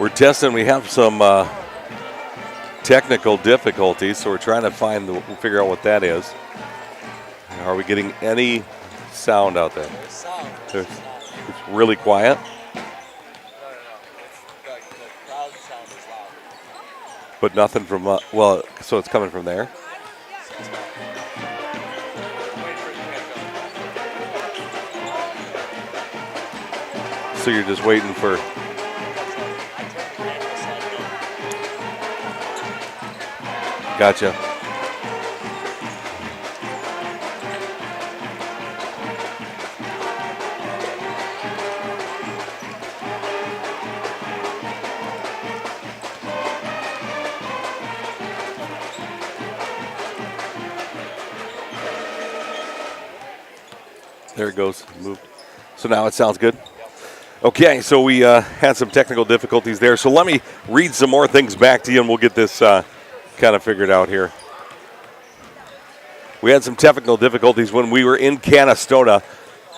We're testing. We have some technical difficulties, so we're trying to figure out what that is. Are we getting any sound out there? There's sound. It's really quiet. No. The crowd sound is loud. But nothing from, so it's coming from there. So you're just waiting for. Gotcha. There it goes. Moved. So now it sounds good. Okay, so we had some technical difficulties there. So let me read some more things back to you, and we'll get this kind of figured out here. We had some technical difficulties when we were in Canastota.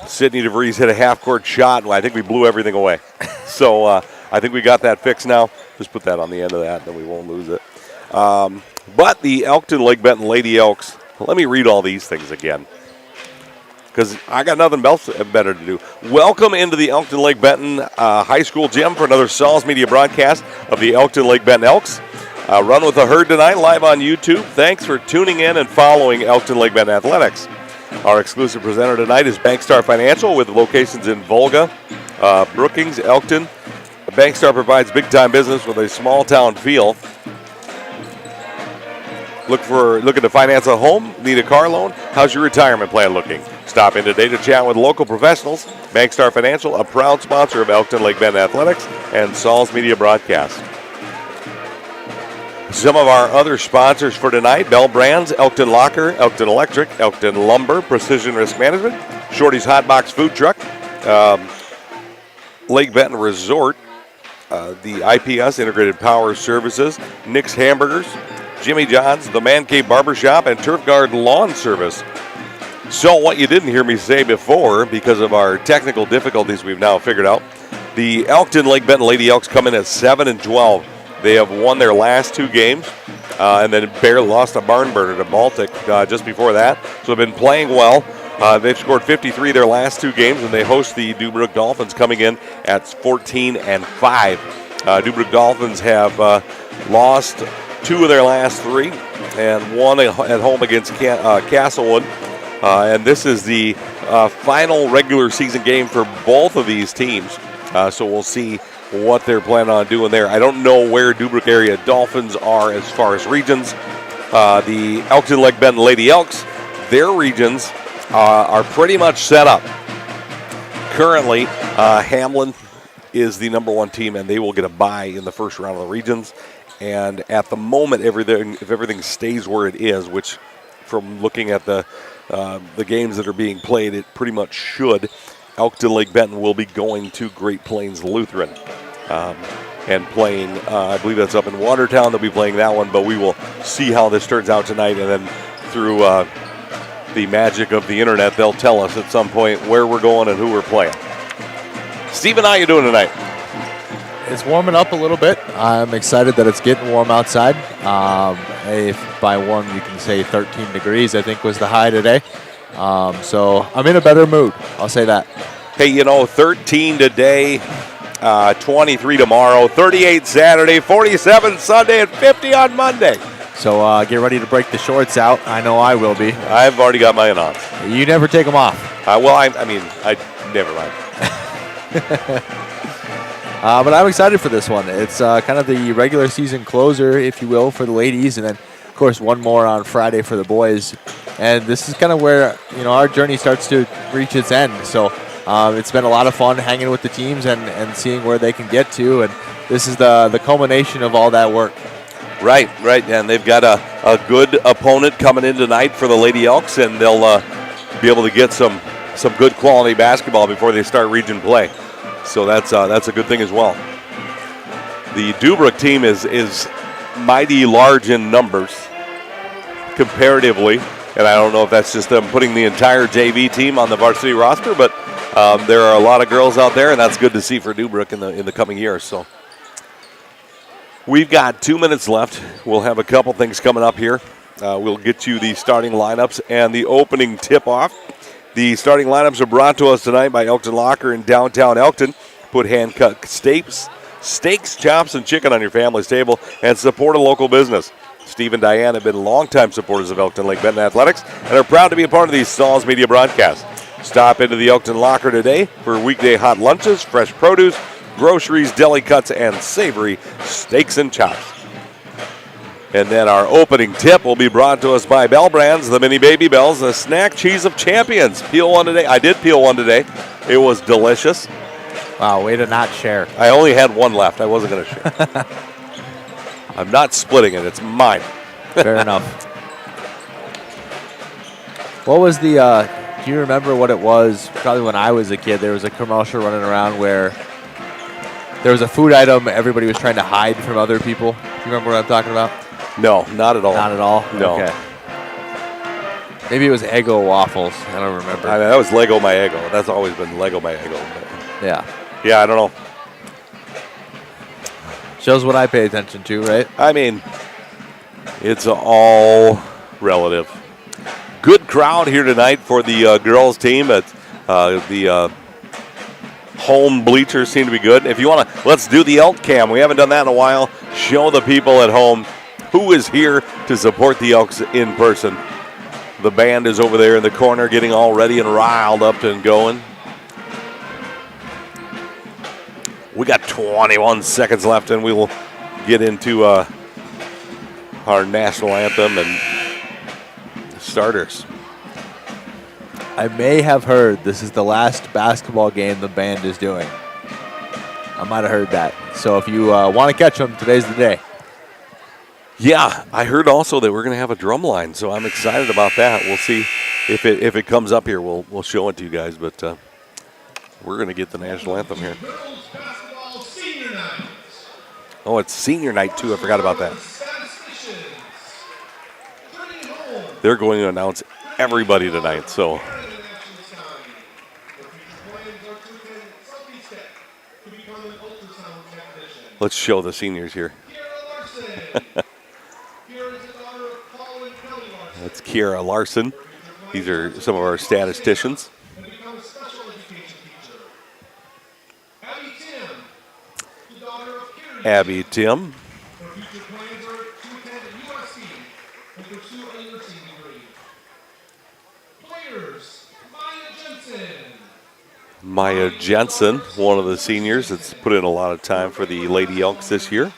Sydney DeVries hit a half-court shot, and I think we blew everything away. So I think we got that fixed now. Just put that on the end of that, then we won't lose it. But the Elkton Lake Benton Lady Elks, let me read all these things again, because I got nothing else better to do. Welcome into the Elkton Lake Benton High School gym for another Sauls Media broadcast of the Elkton Lake Benton Elks. Run with the Herd tonight, live on YouTube. Thanks for tuning in and following Elkton Lake Benton Athletics. Our exclusive presenter tonight is Bankstar Financial with locations in Volga, Brookings, Elkton. Bankstar provides big-time business with a small-town feel. Looking to finance a home? Need a car loan? How's your retirement plan looking? Stop in today to chat with local professionals. Bankstar Financial, a proud sponsor of Elkton Lake Benton Athletics and Sauls Media Broadcast. Some of our other sponsors for tonight: Bell Brands, Elkton Locker, Elkton Electric, Elkton Lumber, Precision Risk Management, Shorty's Hot Box Food Truck, Lake Benton Resort, the IPS Integrated Power Services, Nick's Hamburgers, Jimmy John's, the Man Cave Barbershop, and Turf Guard Lawn Service. So what you didn't hear me say before, because of our technical difficulties we've now figured out, the Elkton Lake Benton Lady Elks come in at 7-12. They have won their last two games, and then barely lost a barn burner to Baltic just before that. So they've been playing well. They've scored 53 their last two games, and they host the Deubrook Dolphins, coming in at 14-5. Deubrook Dolphins have lost two of their last three, and one at home against Castlewood. And this is the final regular season game for both of these teams. So we'll see what they're planning on doing there. I don't know where Deubrook area Dolphins are as far as regions. The Elkton Lake Benton Lady Elks, their regions are pretty much set up. Currently, Hamlin is the number one team, and they will get a bye in the first round of the regions. And at the moment, if everything stays where it is, which from looking at the games that are being played, it pretty much should, Elkton Lake Benton will be going to Great Plains Lutheran and playing, I believe that's up in Watertown. They'll be playing that one, but we will see how this turns out tonight, and then through the magic of the internet, they'll tell us at some point where we're going and who we're playing. Steven, how you doing tonight? It's warming up a little bit. I'm excited that it's getting warm outside. If by warm you can say 13 degrees, I think was the high today. So I'm in a better mood. I'll say that. Hey, 13 today, 23 tomorrow, 38 Saturday, 47 Sunday, and 50 on Monday. So get ready to break the shorts out. I know I will be. I've already got mine on. You never take them off. I never mind. But I'm excited for this one. It's kind of the regular season closer, if you will, for the ladies, and then, of course, one more on Friday for the boys. And this is kind of where our journey starts to reach its end. So it's been a lot of fun hanging with the teams and seeing where they can get to. And this is the culmination of all that work. Right. And they've got a good opponent coming in tonight for the Lady Elks, and they'll be able to get some good quality basketball before they start region play. So that's a good thing as well. The Deubrook team is mighty large in numbers comparatively, and I don't know if that's just them putting the entire JV team on the varsity roster, but there are a lot of girls out there, and that's good to see for Deubrook in the coming years. So We've got 2 minutes left. We'll have a couple things coming up here. We'll get you the starting lineups and the opening tip-off. The starting lineups are brought to us tonight by Elkton Locker in downtown Elkton. Put hand-cut steaks, chops, and chicken on your family's table and support a local business. Steve and Diane have been longtime supporters of Elkton Lake Benton Athletics and are proud to be a part of these Stalls Media broadcasts. Stop into the Elkton Locker today for weekday hot lunches, fresh produce, groceries, deli cuts, and savory steaks and chops. And then our opening tip will be brought to us by Bell Brands, the Mini Baby Bells, the snack cheese of champions. Peel one today. I did peel one today. It was delicious. Wow, way to not share. I only had one left. I wasn't going to share. I'm not splitting it. It's mine. Fair enough. What was the, do you remember what it was? Probably when I was a kid, there was a commercial running around where there was a food item everybody was trying to hide from other people. Do you remember what I'm talking about? No, not at all. Not at all? No. Okay. Maybe it was Eggo waffles. I don't remember. I mean, that was Lego My Eggo. That's always been Lego My Eggo. But yeah. Yeah, I don't know. Shows what I pay attention to, right? I mean, it's all relative. Good crowd here tonight for the girls team. At the home bleachers seem to be good. If you want to, let's do the Elkcam. We haven't done that in a while. Show the people at home who is here to support the Elks in person. The band is over there in the corner getting all ready and riled up and going. We got 21 seconds left, and we will get into our national anthem and starters. I may have heard this is the last basketball game the band is doing. I might have heard that. So if you want to catch them, today's the day. Yeah, I heard also that we're going to have a drum line, so I'm excited about that. We'll see if it comes up here. We'll show it to you guys, but we're going to get the national anthem here. Oh, it's senior night, too. I forgot about that. They're going to announce everybody tonight, so. Let's show the seniors here. That's Kiara Larson. These are some of our statisticians. Abby Tim. Maya Jensen, one of the seniors that's put in a lot of time for the Lady Elks this year.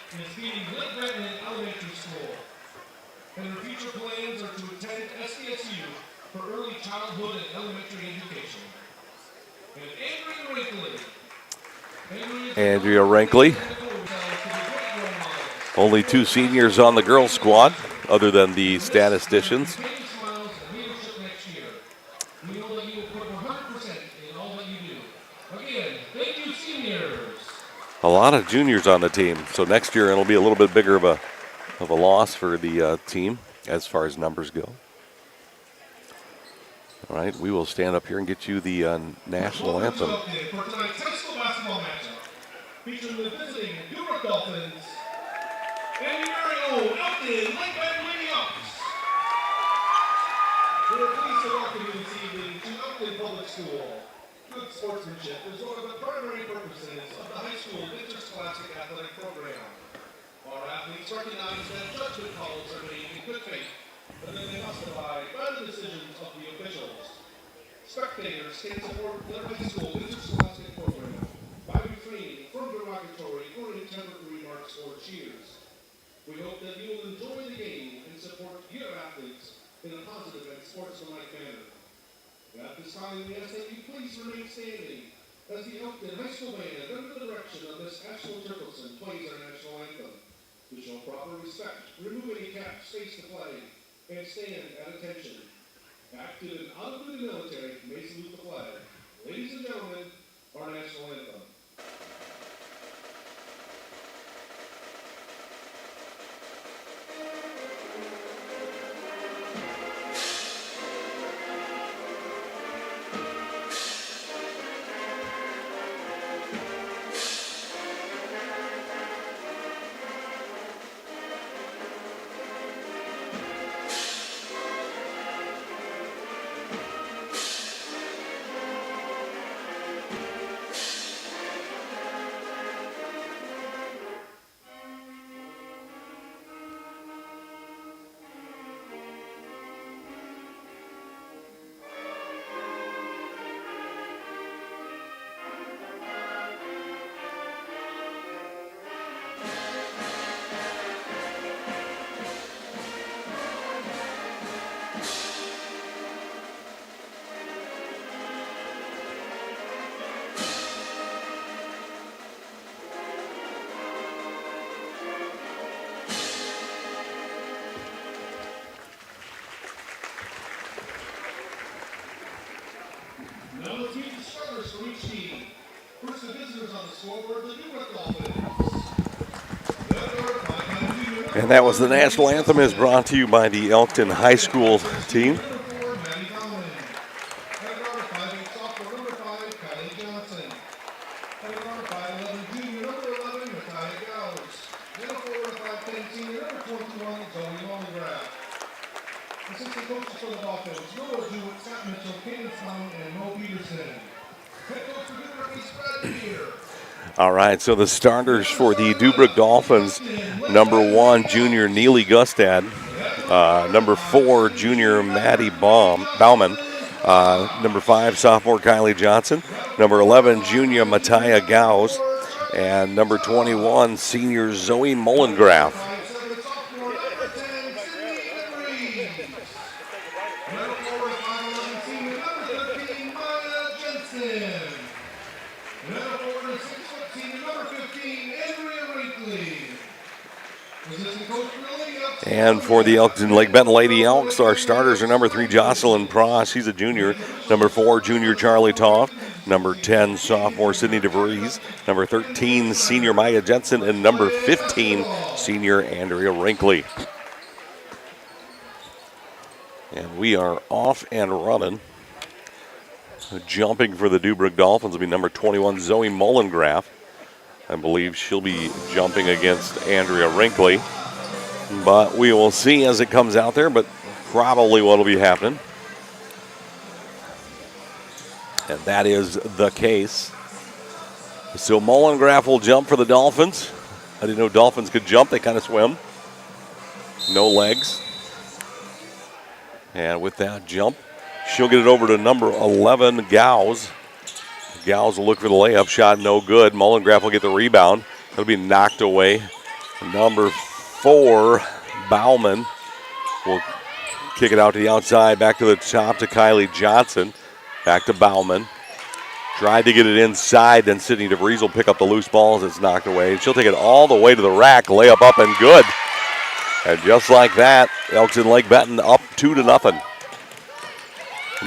Andrea Rankley. Only two seniors on the girls' squad, other than the statisticians. A lot of juniors on the team, so next year it'll be a little bit bigger of a loss for the team as far as numbers go. All right, we will stand up here and get you the national anthem. Featuring the visiting Deubrook Dolphins and your very own Elkton Lake Benton Lady Elks. We're pleased to welcome you this evening to Elkton Public School. Good sportsmanship is one of the primary purposes of the high school interscholastic athletic program. Our athletes recognize that judgment calls are made in good faith, and then they must abide by the decisions of the officials. Spectators can support their high school interscholastic program by refraining from derogatory or intemperate remarks or cheers. We hope that you will enjoy the game and support your athletes in a positive and sportsmanlike manner. At this time, we ask that you please remain standing as the Elkton High School Band, under the direction of Miss Ashton Turkelson, plays our national anthem. To show proper respect, remove any caps, face the flag, and stand at attention. Active and out-of-duty military may salute the flag. Ladies and gentlemen, our national anthem. And that was the national anthem, is brought to you by the Elkton High School team. All right, so the starters for the Deubrook Dolphins, number 1, junior Neely Gustad, number 4, junior Maddie Bauman, number 5, sophomore Kylie Johnson, number 11, junior Mattia Gauss, and number 21, senior Zoe Mullengraf. And for the Elkton Lake Benton Lady Elks, our starters are number 3, Jocelyn Pross. She's a junior. Number 4, junior Charlie Toft. Number 10, sophomore Sydney DeVries. Number 13, senior Maya Jensen. And number 15, senior Andrea Rinkley. And we are off and running. Jumping for the Deubrook Dolphins will be number 21, Zoe Mullengraf. I believe she'll be jumping against Andrea Rinkley. But we will see as it comes out there, but probably what will be happening. And that is the case. So Mullengraf will jump for the Dolphins. I didn't know Dolphins could jump. They kind of swim. No legs. And with that jump, she'll get it over to number 11, Gauss. Gauss will look for the layup shot. No good. Mullengraf will get the rebound. It'll be knocked away. Number 4, Bauman will kick it out to the outside, back to the top to Kylie Johnson. Back to Bauman. Tried to get it inside, then Sydney DeVries will pick up the loose ball as it's knocked away. She'll take it all the way to the rack, layup up and good. And just like that, Elkton Lake Benton up 2-0.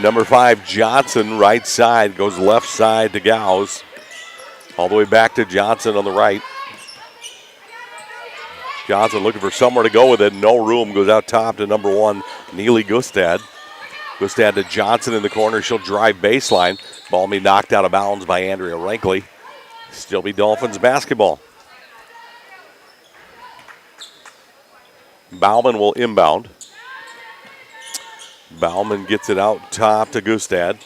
Number 5, Johnson, right side, goes left side to Gauss. All the way back to Johnson on the right. Johnson looking for somewhere to go with it. No room. Goes out top to number 1, Neely Gustad. Gustad to Johnson in the corner. She'll drive baseline. Ball be knocked out of bounds by Andrea Rinkley. Still be Dolphins basketball. Bauman will inbound. Bauman gets it out top to Gustad.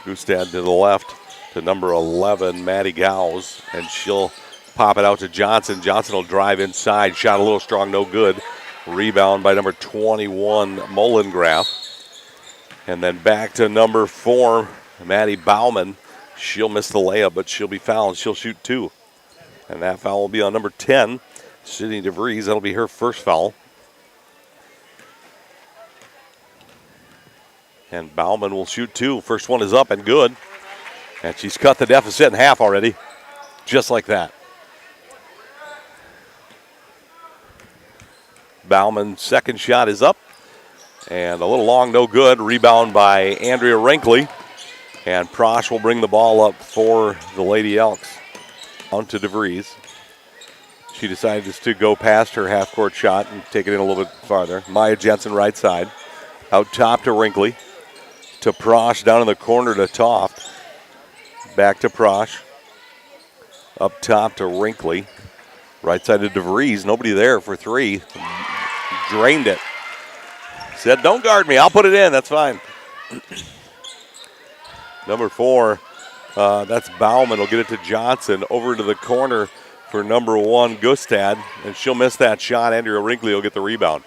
Gustad to the left to number 11, Maddie Gauss. And she'll pop it out to Johnson. Johnson will drive inside. Shot a little strong, no good. Rebound by number 21, Mullengraf. And then back to number 4, Maddie Bauman. She'll miss the layup, but she'll be fouled. She'll shoot 2. And that foul will be on number 10, Sydney DeVries. That'll be her first foul. And Bauman will shoot 2. First one is up and good. And she's cut the deficit in half already. Just like that. Bauman's second shot is up. And a little long, no good. Rebound by Andrea Rinkley. And Prosh will bring the ball up for the Lady Elks. On to DeVries. She decided just to go past her half-court shot and take it in a little bit farther. Maya Jensen right side. Out top to Rinkley. To Prosh down in the corner to Toft. Back to Prosh. Up top to Rinkley. Right side to DeVries. Nobody there for 3. Drained it. Said, don't guard me. I'll put it in. That's fine. Number 4, that's Bauman. Will get it to Johnson. Over to the corner for number 1, Gustad. And she'll miss that shot. Andrea Rinkley will get the rebound.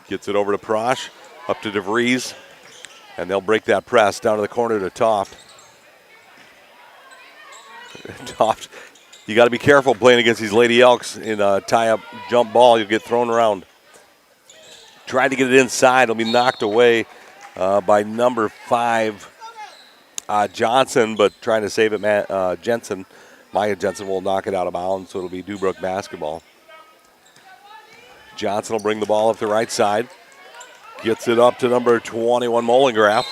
Gets it over to Prosh. Up to DeVries. And they'll break that press down to the corner to Toft. Toft. You got to be careful playing against these Lady Elks in a tie-up jump ball. You'll get thrown around. Tried to get it inside. It'll be knocked away by number 5, Johnson, but trying to save it, Jensen. Maya Jensen will knock it out of bounds, so it'll be Deubrook basketball. Johnson will bring the ball up the right side. Gets it up to number 21, Mullengraf.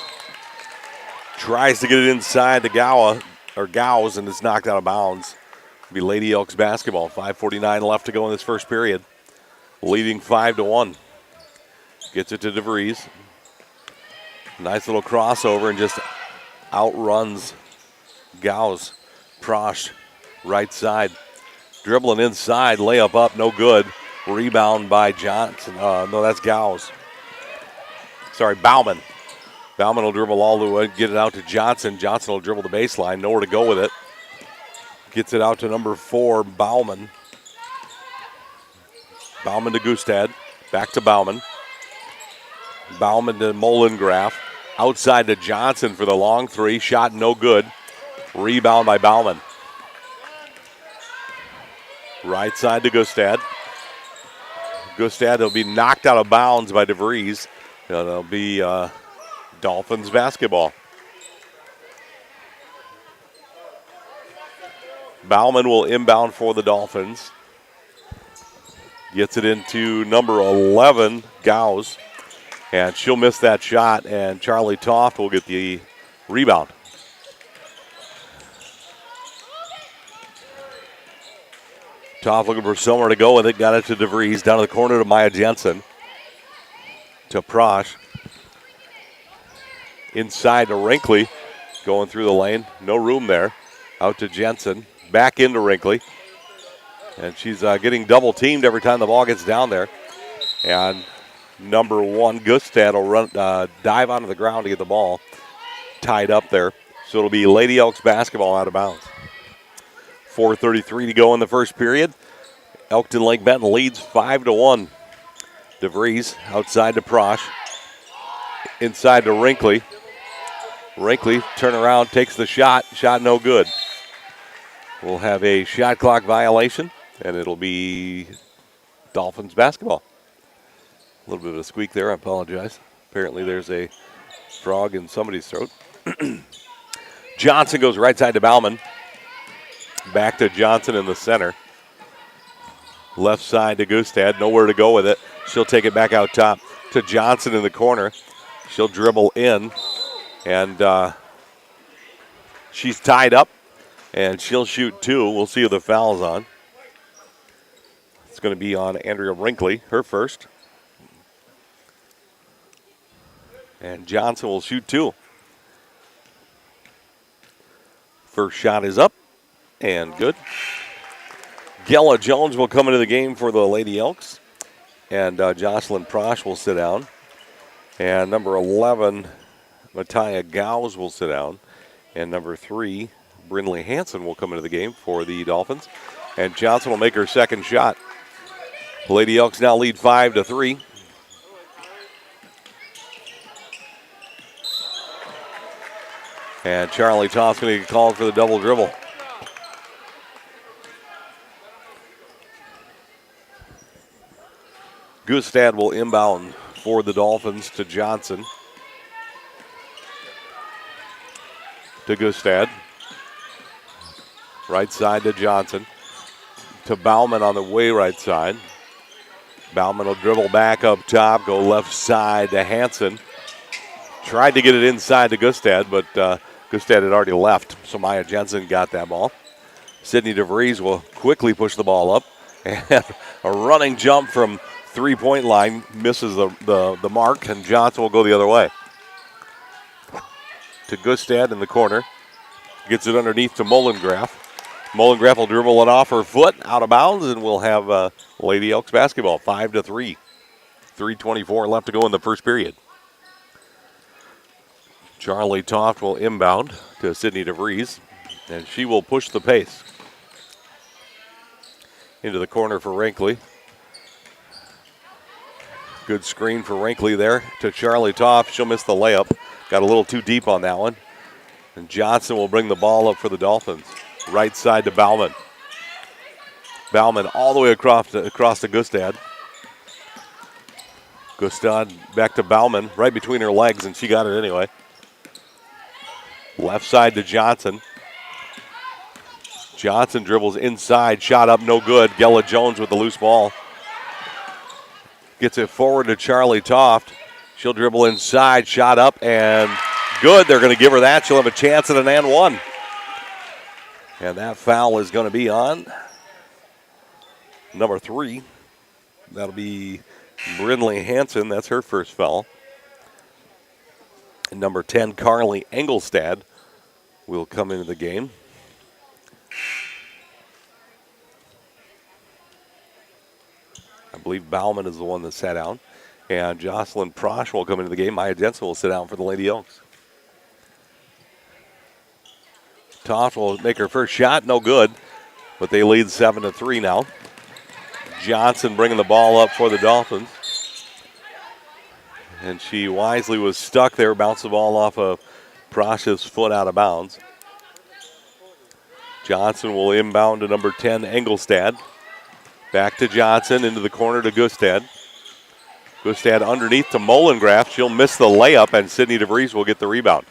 Tries to get it inside to Gowa. or Gauss, and it's knocked out of bounds. It'll be Lady Elks basketball. 5:49 left to go in this first period. Leading 5-1. Gets it to DeVries. Nice little crossover and just outruns Gauss. Prosh, right side. Dribbling inside, layup up, no good. Rebound by Johnson. No, that's Gauss. Sorry, Bauman. Bauman will dribble all the way, get it out to Johnson. Johnson will dribble the baseline, nowhere to go with it. Gets it out to number 4, Bauman. Bauman to Gustad. Back to Bauman. Bauman to Molengraf. Outside to Johnson for the long three. Shot no good. Rebound by Bauman. Right side to Gustad. Gustad will be knocked out of bounds by DeVries. It'll be Dolphins basketball. Bauman will inbound for the Dolphins. Gets it into number 11, Gauss. And she'll miss that shot, and Charlie Toft will get the rebound. Toft looking for somewhere to go with it. Got it to DeVries. Down to the corner to Maya Jensen. To Prosh. Inside to Rinkley. Going through the lane. No room there. Out to Jensen. Back into Rinkley. And she's getting double teamed every time the ball gets down there. And number 1, Gustad will run, dive onto the ground to get the ball tied up there. So it'll be Lady Elks basketball out of bounds. 4:33 to go in the first period. Elkton Lake Benton leads 5-1. DeVries outside to Prosh. Inside to Rinkley. Rinkley turn around, takes the shot. Shot no good. We'll have a shot clock violation, and it'll be Dolphins basketball. A little bit of a squeak there, I apologize. Apparently there's a frog in somebody's throat. Johnson goes right side to Bauman. Back to Johnson in the center. Left side to Gustad, nowhere to go with it. She'll take it back out top to Johnson in the corner. She'll dribble in, and she's tied up, and she'll shoot 2. We'll see who the foul's on. It's going to be on Andrea Rinkley, her first. And Johnson will shoot 2. First shot is up and good. Gella Jones will come into the game for the Lady Elks. And Jocelyn Prosh will sit down. And number 11, Mattia Gauss will sit down. And number 3, Brindley Hansen will come into the game for the Dolphins. And Johnson will make her second shot. Lady Elks now lead 5-3. And Charlie Toft's going to get called for the double dribble. Gustad will inbound for the Dolphins to Johnson. To Gustad. Right side to Johnson. To Bauman on the way right side. Bauman will dribble back up top, go left side to Hansen. Tried to get it inside to Gustad, but Gustad had already left, so Maya Jensen got that ball. Sydney DeVries will quickly push the ball up. And a running jump from three-point line misses the mark, and Johnson will go the other way. To Gustad in the corner. Gets it underneath to Molengraf. Molengraf will dribble it off her foot, out of bounds, and we'll have Lady Elks basketball, 5-3. 3:24 left to go in the first period. Charlie Toft will inbound to Sydney DeVries, and she will push the pace. Into the corner for Rinkley. Good screen for Rinkley there to Charlie Toft. She'll miss the layup. Got a little too deep on that one. And Johnson will bring the ball up for the Dolphins. Right side to Bauman. Bauman all the way across to Gustad. Gustad back to Bauman, right between her legs, and she got it anyway. Left side to Johnson. Johnson dribbles inside, shot up, no good. Gella Jones with the loose ball. Gets it forward to Charlie Toft. She'll dribble inside, shot up, and good. They're going to give her that. She'll have a chance at an and one. And that foul is going to be on number 3. That'll be Brindley Hansen. That's her first foul. And number 10, Carly Engelstad, will come into the game. I believe Bauman is the one that sat down. And Jocelyn Prosch will come into the game. Maya Jensen will sit down for the Lady Elks. Toft will make her first shot. No good. But they lead 7-3 now. Johnson bringing the ball up for the Dolphins. And she wisely was stuck there, bounced the ball off of Prosch's foot out of bounds. Johnson will inbound to number 10, Engelstad. Back to Johnson, into the corner to Gustad. Gustad underneath to Molengrath. She'll miss the layup, and Sydney DeVries will get the rebound.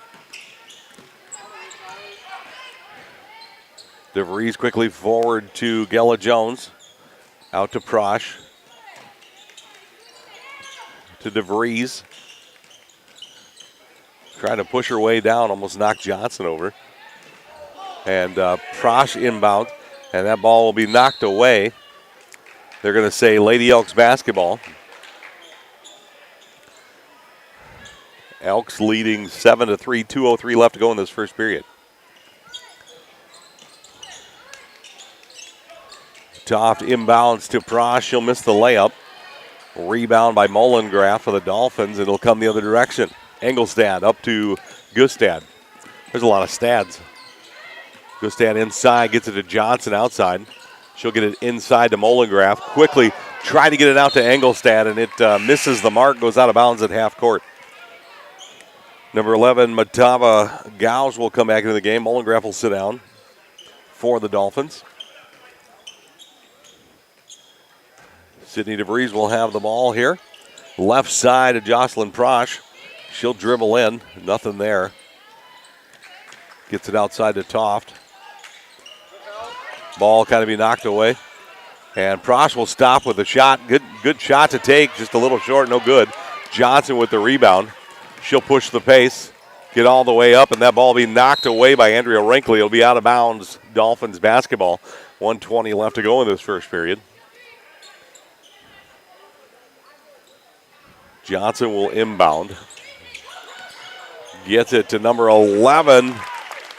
DeVries quickly forward to Gella Jones. Out to Prosch. To DeVries. Trying to push her way down, almost knocked Johnson over. And Prosch inbound, and that ball will be knocked away. They're going to say Lady Elks basketball. Elks leading 7-3, 2:03 left to go in this first period. Toft inbounds to Prosch. She'll miss the layup. Rebound by Molengrath for the Dolphins. It'll come the other direction. Engelstad up to Gustad. There's a lot of stads. Gustad inside, gets it to Johnson outside. She'll get it inside to Molengrath. Quickly try to get it out to Engelstad, and it misses the mark, goes out of bounds at half court. Number 11, Matava Gauss will come back into the game. Molengrath will sit down for the Dolphins. Sydney DeVries will have the ball here. Left side of Jocelyn Prosch. She'll dribble in. Nothing there. Gets it outside to Toft. Ball kind of be knocked away. And Prosch will stop with a shot. Good shot to take. Just a little short, no good. Johnson with the rebound. She'll push the pace. Get all the way up, and that ball will be knocked away by Andrea Wrinkly. It'll be out of bounds. Dolphins basketball. 1:20 left to go in this first period. Johnson will inbound. Gets it to number 11,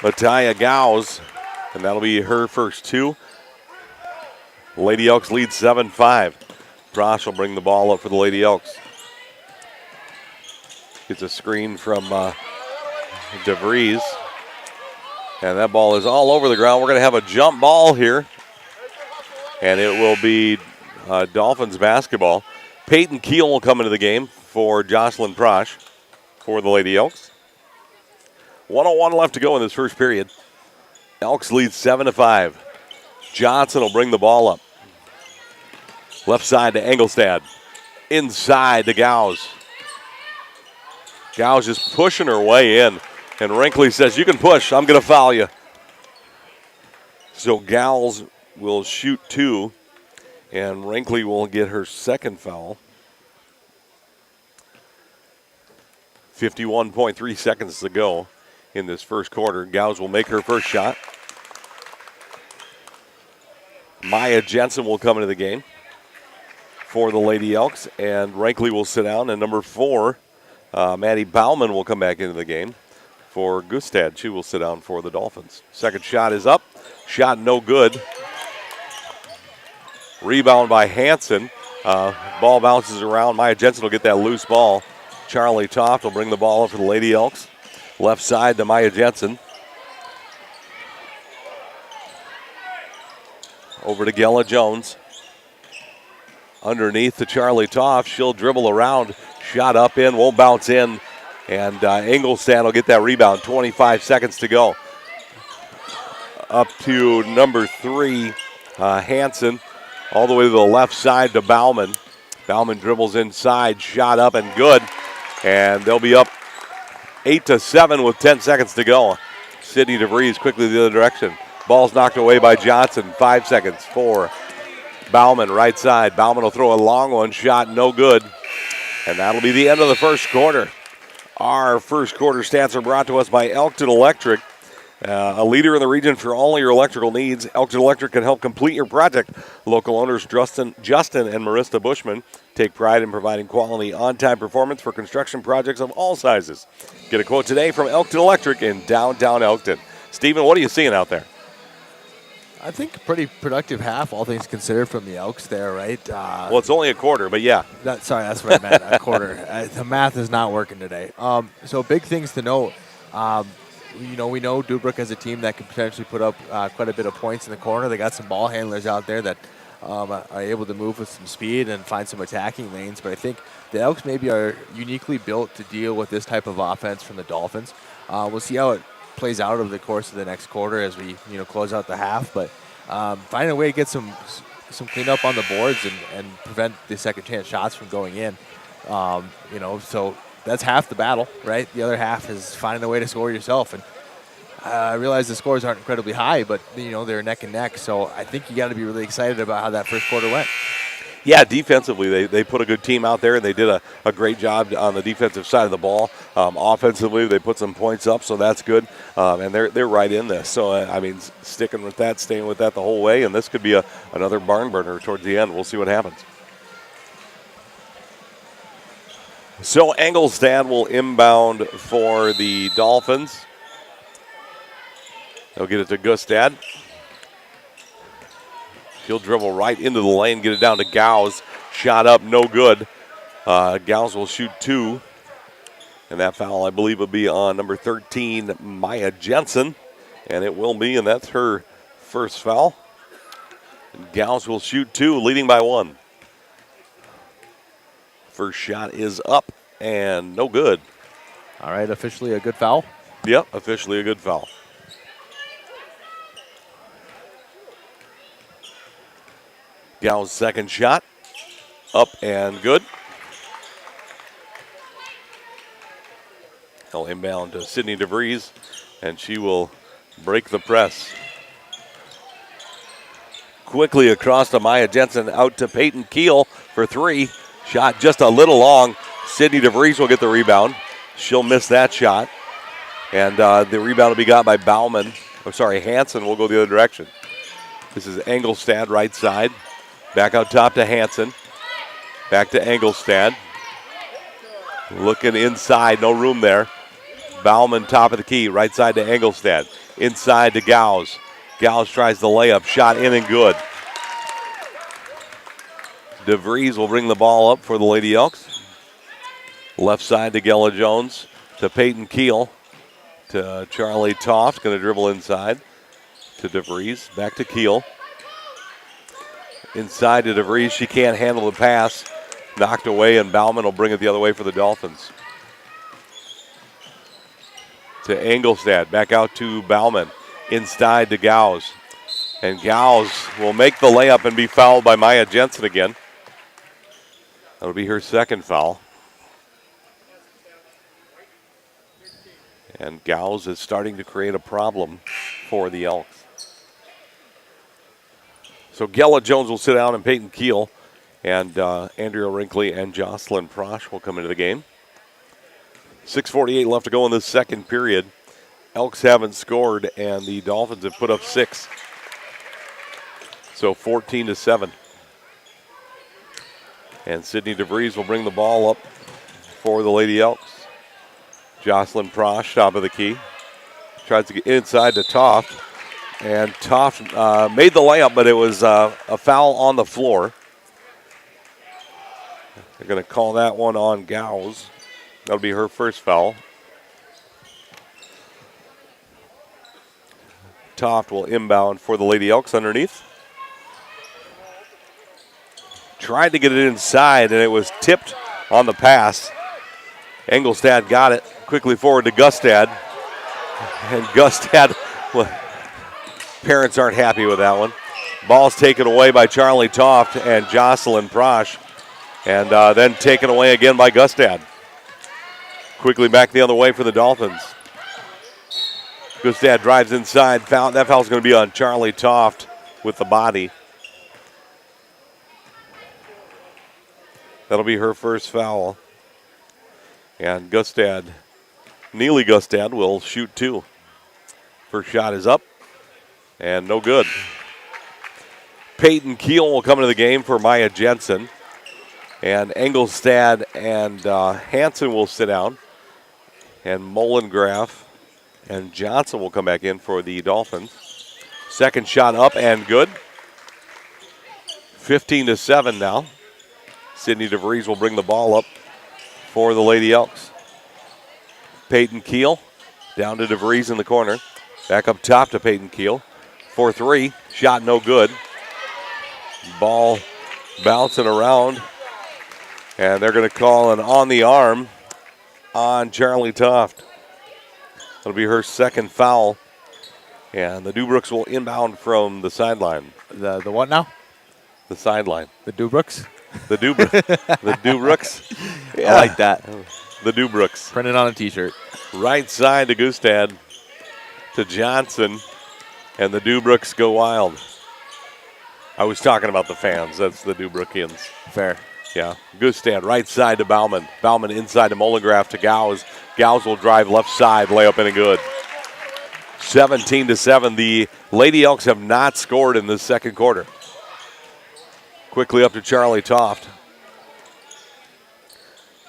Mataya Gauss, and that'll be her first 2. Lady Elks lead 7-5. Prosch will bring the ball up for the Lady Elks. Gets a screen from DeVries. And that ball is all over the ground. We're going to have a jump ball here. And it will be Dolphins basketball. Peyton Keel will come into the game for Jocelyn Prosch for the Lady Elks. 1:01 left to go in this first period. Elks lead 7-5. Johnson will bring the ball up. Left side to Engelstad. Inside to Gauss. Gauss just pushing her way in. And Wrinkly says, you can push, I'm going to foul you. So Gauss will shoot 2. And Wrinkly will get her second foul. 51.3 seconds to go in this first quarter. Gauss will make her first shot. Maya Jensen will come into the game for the Lady Elks. And Wrinkly will sit down. And number 4, Maddie Bauman will come back into the game for Gustad. She will sit down for the Dolphins. Second shot is up. Shot no good. Rebound by Hansen. Ball bounces around. Maya Jensen will get that loose ball. Charlie Toft will bring the ball up for the Lady Elks. Left side to Maya Jensen. Over to Gella Jones. Underneath to Charlie Toft. She'll dribble around. Shot up in, won't bounce in. And Engelstad will get that rebound. 25 seconds to go. Up to number 3, Hansen. All the way to the left side to Bauman. Bauman dribbles inside, shot up and good. And they'll be up 8-7 with 10 seconds to go. Sydney DeVries quickly the other direction. Ball's knocked away by Johnson. 5 seconds for Bauman, right side. Bauman will throw a long one, shot no good. And that'll be the end of the first quarter. Our first quarter stats are brought to us by Elkton Electric. A leader in the region for all your electrical needs, Elkton Electric can help complete your project. Local owners Justin and Marista Bushman take pride in providing quality on-time performance for construction projects of all sizes. Get a quote today from Elkton Electric in downtown Elkton. Stephen, what are you seeing out there? I think a pretty productive half, all things considered, from the Elks there, right? Well, it's only a quarter, but yeah. Sorry, that's what I meant, a quarter. The math is not working today. So big things to note. We know Deubrook as a team that can potentially put up quite a bit of points in the corner. They got some ball handlers out there that are able to move with some speed and find some attacking lanes. But I think the Elks maybe are uniquely built to deal with this type of offense from the Dolphins. We'll see how it plays out over the course of the next quarter as we close out the half. But find a way to get some cleanup on the boards and prevent the second chance shots from going in. So that's half the battle, right? The other half is finding a way to score yourself. And I realize the scores aren't incredibly high, but they're neck and neck. So I think you got to be really excited about how that first quarter went. Yeah, defensively, they put a good team out there, and they did a great job on the defensive side of the ball. Offensively, they put some points up, so that's good. And they're right in this. So, sticking with that, staying with that the whole way, and this could be another barn burner towards the end. We'll see what happens. So, Engelstad will inbound for the Dolphins. They'll get it to Gustad. He'll dribble right into the lane, get it down to Gauss. Shot up, no good. Gauss will shoot 2. And that foul, I believe, will be on number 13, Maya Jensen. And it will be, and that's her first foul. And Gauss will shoot 2, leading by 1. First shot is up and no good. All right, officially a good foul? Yep, officially a good foul. Gauss' second shot, up and good. He'll inbound to Sydney DeVries, and she will break the press. Quickly across to Maya Jensen, out to Peyton Keel for 3. Shot just a little long. Sydney DeVries will get the rebound. She'll miss that shot. And the rebound will be got by Hansen will go the other direction. This is Engelstad, right side. Back out top to Hansen. Back to Engelstad. Looking inside, no room there. Bauman, top of the key, right side to Engelstad. Inside to Gauss. Gauss tries the layup, shot in and good. DeVries will bring the ball up for the Lady Elks. Left side to Gella Jones, to Peyton Keel, to Charlie Toft, going to dribble inside to DeVries. Back to Keel. Inside to DeVries, she can't handle the pass. Knocked away, and Bauman will bring it the other way for the Dolphins. To Engelstad, back out to Bauman. Inside to Gauss. And Gauss will make the layup and be fouled by Maya Jensen again. That'll be her second foul. And Gauss is starting to create a problem for the Elks. So Gella Jones will sit down, and Peyton Keel and Andrea Wrinkley and Jocelyn Prosch will come into the game. 6:48 left to go in this second period. Elks haven't scored, and the Dolphins have put up 6. So 14-7. And Sydney DeVries will bring the ball up for the Lady Elks. Jocelyn Prosch, top of the key. Tries to get inside to Toft. And Toft made the layup, but it was a foul on the floor. They're going to call that one on Gauss. That'll be her first foul. Toft will inbound for the Lady Elks underneath. Tried to get it inside, and it was tipped on the pass. Engelstad got it. Quickly forward to Gustad. And Gustad, well, parents aren't happy with that one. Ball's taken away by Charlie Toft and Jocelyn Prosch. And then taken away again by Gustad. Quickly back the other way for the Dolphins. Gustad drives inside. That foul's going to be on Charlie Toft with the body. That'll be her first foul. And Neely Gustad will shoot 2 First shot is up and no good. Peyton Keel will come into the game for Maya Jensen. And Engelstad and Hansen will sit down. And Mollengraf and Johnson will come back in for the Dolphins. Second shot up and good. 15-7 now. Sydney DeVries will bring the ball up for the Lady Elks. Peyton Keel down to DeVries in the corner. Back up top to Peyton Keel. 4-3. Shot no good. Ball bouncing around. And they're going to call an on the arm on Charlie Toft. It'll be her second foul. And the Deubrooks will inbound from the sideline. The what now? The sideline. The Deubrooks? The Deubrooks. Yeah. I like that. The Deubrooks. Print it on a T-shirt. Right side to Gustad, to Johnson, and the Deubrooks go wild. I was talking about the fans. That's the Deubrookians. Fair. Yeah. Gustad, right side to Bauman. Bauman inside to Mollengraf to Gauss. Gauss will drive left side, layup in and good. 17-7. The Lady Elks have not scored in this second quarter. Quickly up to Charlie Toft.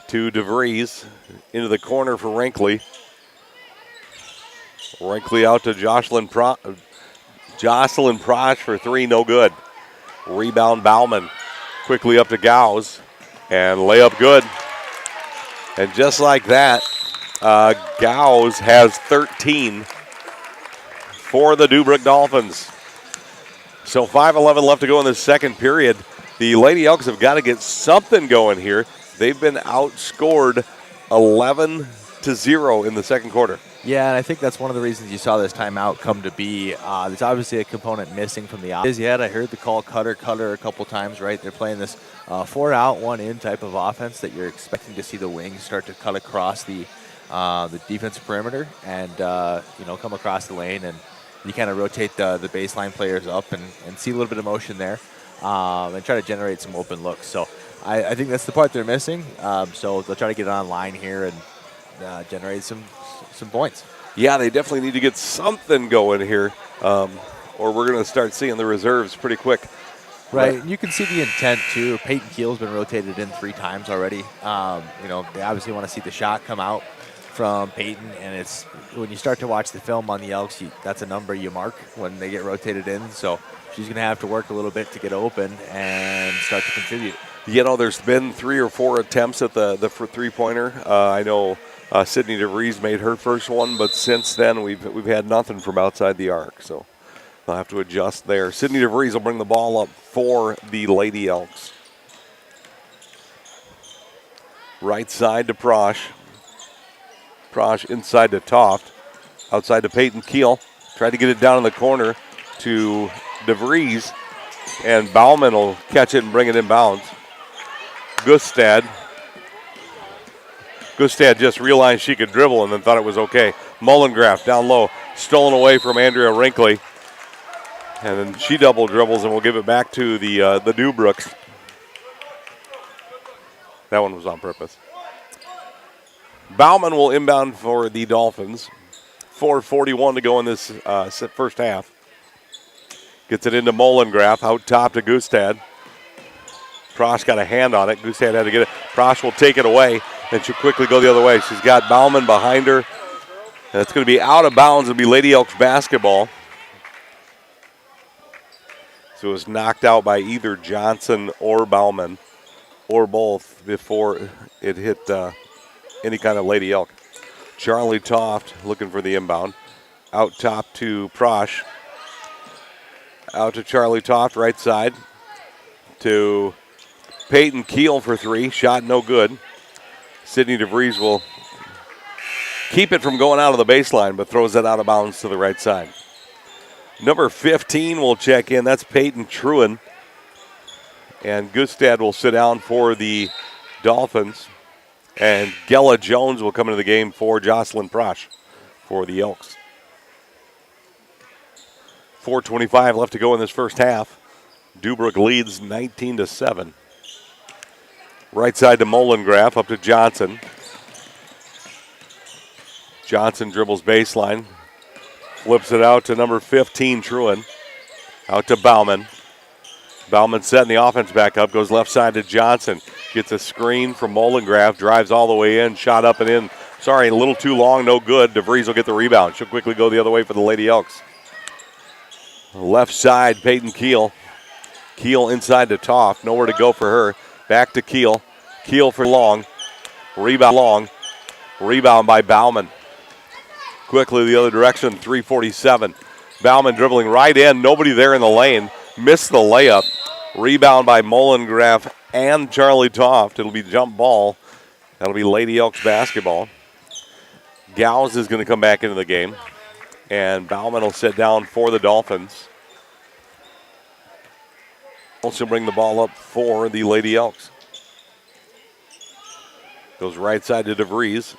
To DeVries. Into the corner for Rankley. Rankley out to Jocelyn Prosh for three, no good. Rebound Bauman. Quickly up to Gauss. And layup good. And just like that, Gauss has 13 for the Deubrook Dolphins. So 5:11 left to go in the second period. The Lady Elks have got to get something going here. They've been outscored 11-0 in the second quarter. Yeah, and I think that's one of the reasons you saw this timeout come to be. There's obviously a component missing from the offense. Yet I heard the call cutter a couple times, right? They're playing this 4 out, 1 in type of offense that you're expecting to see the wings start to cut across the defensive perimeter and come across the lane, and you kind of rotate the baseline players up and see a little bit of motion there and try to generate some open looks. So I think that's the part they're missing. So they'll try to get it online here and generate some points. Yeah, they definitely need to get something going here, or we're going to start seeing the reserves pretty quick. Right, and you can see the intent too. Peyton Keel's been rotated in 3 times already. They obviously want to see the shot come out from Peyton, and it's when you start to watch the film on the Elks, that's a number you mark when they get rotated in. So she's going to have to work a little bit to get open and start to contribute. There's been 3 or 4 attempts at the three-pointer. I know Sydney DeVries made her first one, but since then we've had nothing from outside the arc. So they'll have to adjust there. Sydney DeVries will bring the ball up for the Lady Elks. Right side to Prosh. Prosh inside to Toft. Outside to Peyton Keel. Tried to get it down in the corner to DeVries. And Bauman will catch it and bring it inbounds. Gustad just realized she could dribble and then thought it was okay. Mollengraf down low. Stolen away from Andrea Rinkley. And then she double dribbles and we'll give it back to the Deubrooks. That one was on purpose. Bauman will inbound for the Dolphins. 4:41 to go in this first half. Gets it into Mollengraf, out top to Gustad. Prosh got a hand on it. Gustad had to get it. Prosh will take it away, and she'll quickly go the other way. She's got Bauman behind her. And it's going to be out of bounds. It'll be Lady Elks basketball. So it was knocked out by either Johnson or Bauman, or both, before it hit any kind of Lady Elk. Charlie Toft looking for the inbound. Out top to Prosh. Out to Charlie Toft, right side. To Peyton Keel for 3. Shot no good. Sydney DeVries will keep it from going out of the baseline, but throws it out of bounds to the right side. Number 15 will check in. That's Peyton Truen. And Gustad will sit down for the Dolphins. And Gella Jones will come into the game for Jocelyn Prosh for the Elks. 4:25 left to go in this first half. Deubrook leads 19-7. Right side to Mollengraf, up to Johnson. Johnson dribbles baseline. Flips it out to number 15, Truin. Out to Bauman. Bauman setting the offense back up. Goes left side to Johnson. Gets a screen from Molengraf. Drives all the way in. Shot up and in. Sorry, a little too long. No good. DeVries will get the rebound. She'll quickly go the other way for the Lady Elks. Left side, Peyton Keel. Keel inside to Toff. Nowhere to go for her. Back to Keel. Keel for Long. Rebound Long. Rebound by Bauman. Quickly the other direction, 3:47. Bauman dribbling right in. Nobody there in the lane. Missed the layup. Rebound by Molengraf and Charlie Toft. It'll be jump ball. That'll be Lady Elks basketball. Gauss is going to come back into the game. And Bauman will sit down for the Dolphins. Also bring the ball up for the Lady Elks. Goes right side to DeVries.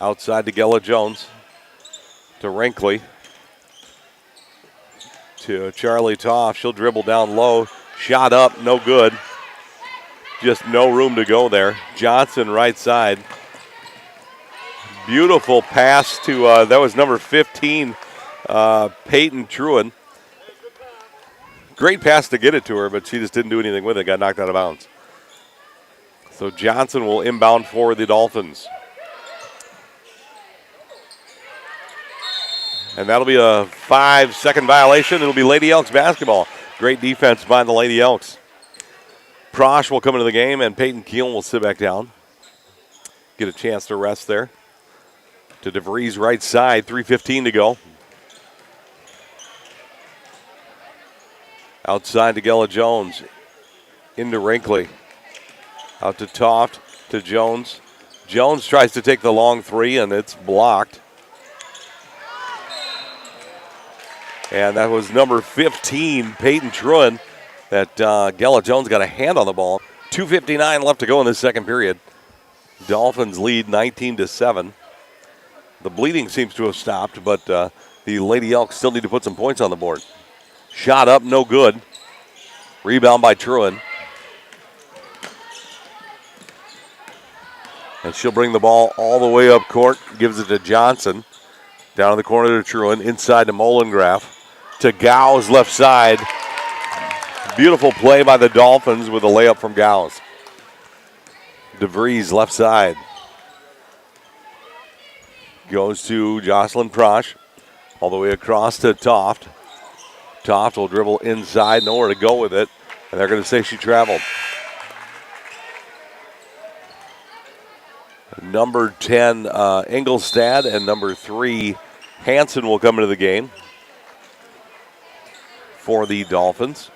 Outside to Gella Jones. To Wrinkley. To Charlie Toff. She'll dribble down low. Shot up, no good. Just no room to go there. Johnson right side. Beautiful pass to, that was number 15, Peyton Truin. Great pass to get it to her, but she just didn't do anything with it. Got knocked out of bounds. So Johnson will inbound for the Dolphins. And that'll be a 5-second violation. It'll be Lady Elks basketball. Great defense by the Lady Elks. Prosh will come into the game, and Peyton Keel will sit back down. Get a chance to rest there. To DeVries right side, 3:15 to go. Outside to Gella Jones. Into Wrinkley. Out to Toft, to Jones. Jones tries to take the long three, and it's blocked. And that was number 15, Peyton Truin, that Gella Jones got a hand on the ball. 2:59 left to go in the second period. Dolphins lead 19-7. The bleeding seems to have stopped, but the Lady Elks still need to put some points on the board. Shot up, no good. Rebound by Truin. And she'll bring the ball all the way up court. Gives it to Johnson. Down in the corner to Truin. Inside to Molengraf. To Gauss left side. Beautiful play by the Dolphins with a layup from Gauss. DeVries left side. Goes to Jocelyn Prosh. All the way across to Toft. Toft will dribble inside. Nowhere to go with it. And they're going to say she traveled. Number 10, Engelstad, and number 3, Hansen will come into the game for the Dolphins.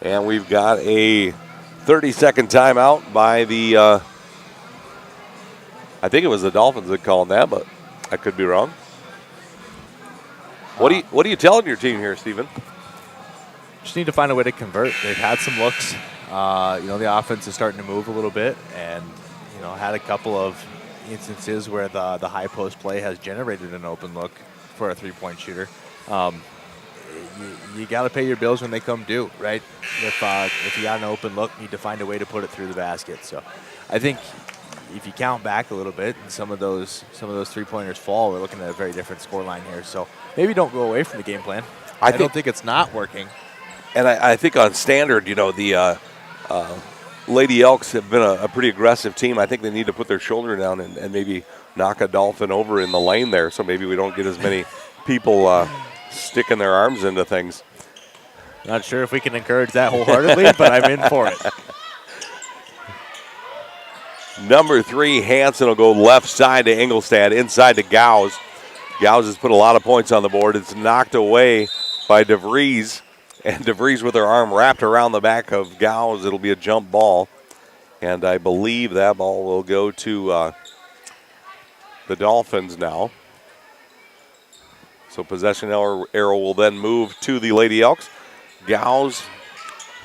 And we've got a 30-second timeout by the, I think it was the Dolphins that called that, but I could be wrong. What are you telling your team here, Stephen? Just need to find a way to convert. They've had some looks. The offense is starting to move a little bit, and had a couple of instances where the high post play has generated an open look for a three-point shooter. You got to pay your bills when they come due, right? If you got an open look, you need to find a way to put it through the basket. So, I think if you count back a little bit and some of those three-pointers fall, we're looking at a very different scoreline here. So maybe don't go away from the game plan. I don't think it's not working. And I think on standard, the Lady Elks have been a pretty aggressive team. I think they need to put their shoulder down and maybe knock a Dolphin over in the lane there, so maybe we don't get as many people sticking their arms into things. Not sure if we can encourage that wholeheartedly, but I'm in for it. Number 3, Hansen will go left side to Engelstad, inside to Gauss. Gauss has put a lot of points on the board. It's knocked away by DeVries. And DeVries with her arm wrapped around the back of Gauss. It'll be a jump ball. And I believe that ball will go to the Dolphins now. So possession arrow will then move to the Lady Elks. Gauss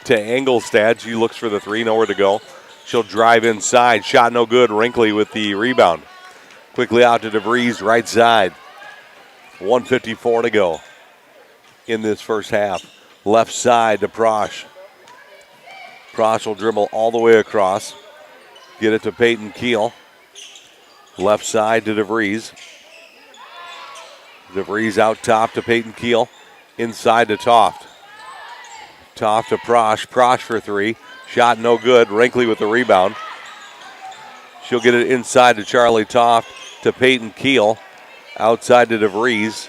to Engelstad. She looks for the three, nowhere to go. She'll drive inside. Shot no good. Wrinkley with the rebound. Quickly out to DeVries, right side. 1:54 to go in this first half. Left side to Prosh. Prosh will dribble all the way across. Get it to Peyton Keel. Left side to DeVries. DeVries out top to Peyton Keel. Inside to Toft. Toft to Prosh. Prosh for three. Shot no good. Rankley with the rebound. She'll get it inside to Charlie Toft to Peyton Keel. Outside to DeVries.